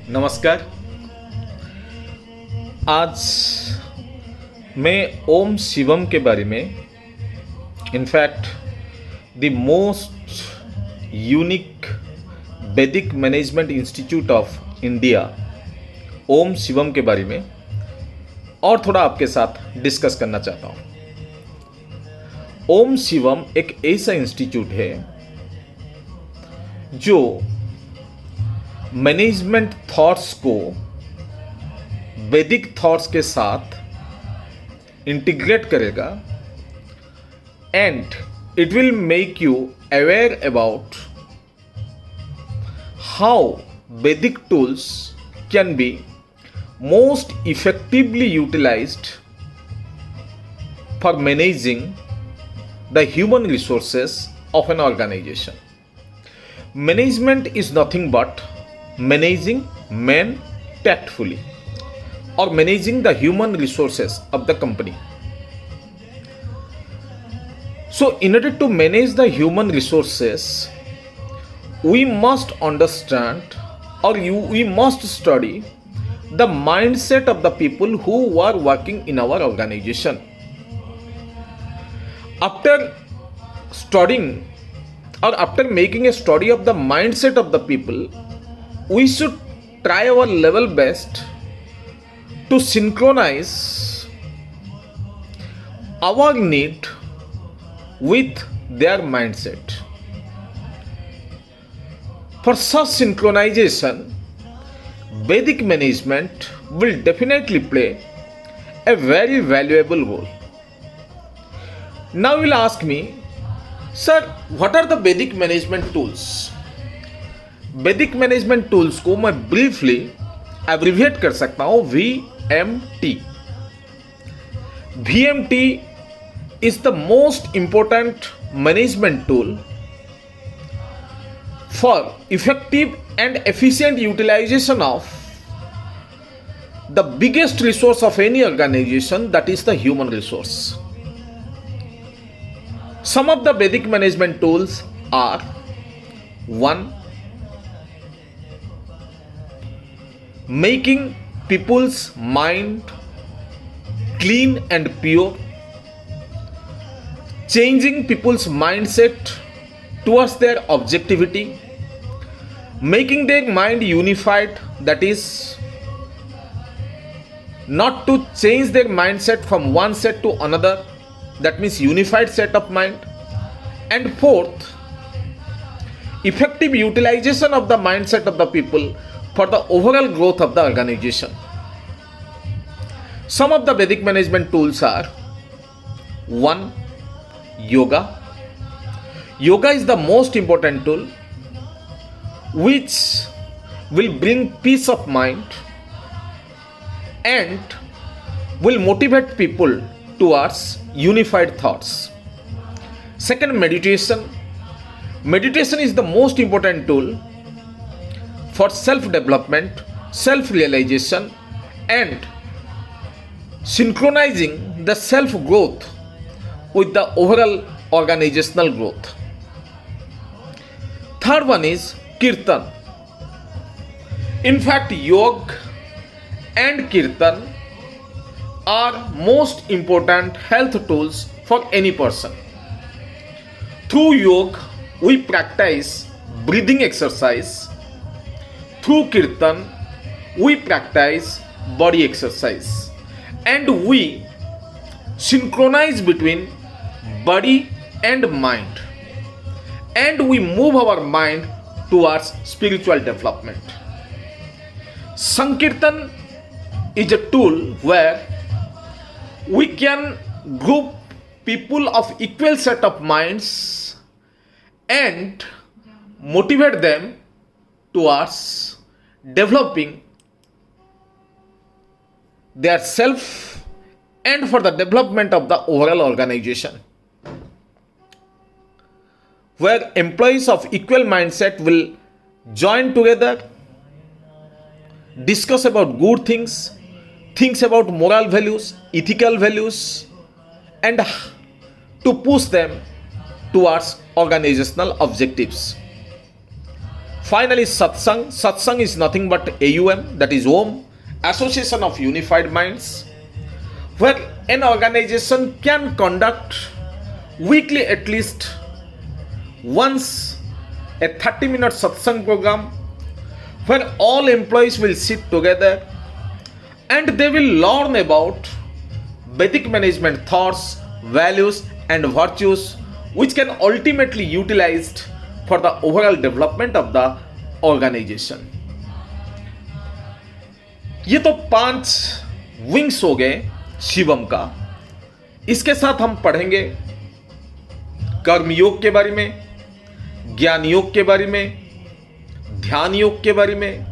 नमस्कार। आज मैं ओम शिवम के बारे में, इनफैक्ट द मोस्ट यूनिक वैदिक मैनेजमेंट इंस्टीट्यूट ऑफ इंडिया, ओम शिवम के बारे में और थोड़ा आपके साथ डिस्कस करना चाहता हूँ। ओम शिवम एक ऐसा इंस्टीट्यूट है जो मैनेजमेंट थॉट्स को वैदिक थॉट्स के साथ इंटीग्रेट करेगा and it will make you aware about how Vedic tools can be most effectively utilised for managing the human resources of an organization. Management is nothing but managing men tactfully or managing the human resources of the company. So in order to manage the human resources, we must understand we must study the mindset of the people who are working in our organization. After studying or after making a study of the mindset of the people, we should try our level best to synchronize our need with their mindset. For such synchronization, Vedic management will definitely play a very valuable role. Now you will ask me, sir what are the Vedic management tools? Vedic management tools को मैं briefly abbreviate कर सकता हूं VMT. VMT is the most important management tool for effective and efficient utilisation of the biggest resource of any organisation, that is the human resource. Some of the Vedic management tools are: 1. Making people's mind clean and pure, changing people's mindset towards their objectivity, making their mind unified, that is, not to change their mindset from one set to another, that means unified set of mind. And 4th, effective utilization of the mindset of the people for the overall growth of the organization. Some of the Vedic management tools are: 1. Yoga. Yoga is the most important tool which will bring peace of mind and will motivate people towards unified thoughts. 2nd, meditation. Meditation is the most important tool for self-development, self-realization, and synchronizing the self-growth with the overall organizational growth. 3rd one is kirtan. In fact, yoga and kirtan are most important health tools for any person. Through yoga, we practice breathing exercise. Through kirtan, we practice body exercise. And we synchronize between body and mind. And we move our mind towards spiritual development. Sankirtan is a tool where we can group people of equal set of minds and motivate them towards developing their self and for the development of the overall organization, where employees of equal mindset will join together, discuss about good things, thinks about moral values, ethical values, and to push them towards organizational objectives. Finally, satsang. Satsang is nothing but AUM, that is Om, Association of Unified Minds, where an organization can conduct weekly at least once a 30-minute satsang program where all employees will sit together and they will learn about Vedic management thoughts, values and virtues which can ultimately utilized for the overall development of the organization. ये तो 5 wings हो गए शिवम का. इसके साथ हम पढ़ेंगे कर्म योग के बारे में, ज्ञान योग के बारे में, ध्यान योग के बारे में.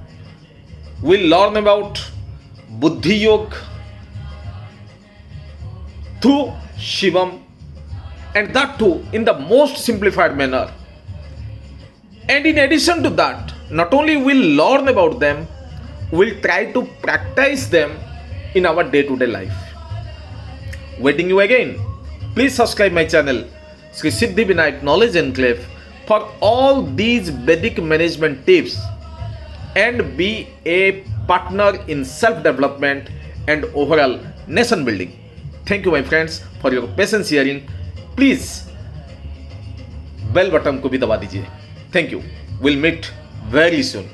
विल लर्न अबाउट बुद्धि योग through Shivam, and that too in the most simplified manner. And in addition to that, not only we'll learn about them, we'll try to practice them in our day-to-day life. Waiting you again. Please subscribe my channel Sri Siddhi Vinayak Knowledge Enclave for all these Vedic management tips and be a partner in self-development and overall nation building. Thank you my friends for your patience hearing. Please bell button को भी दबा दीजिए. Thank you. Will meet very soon.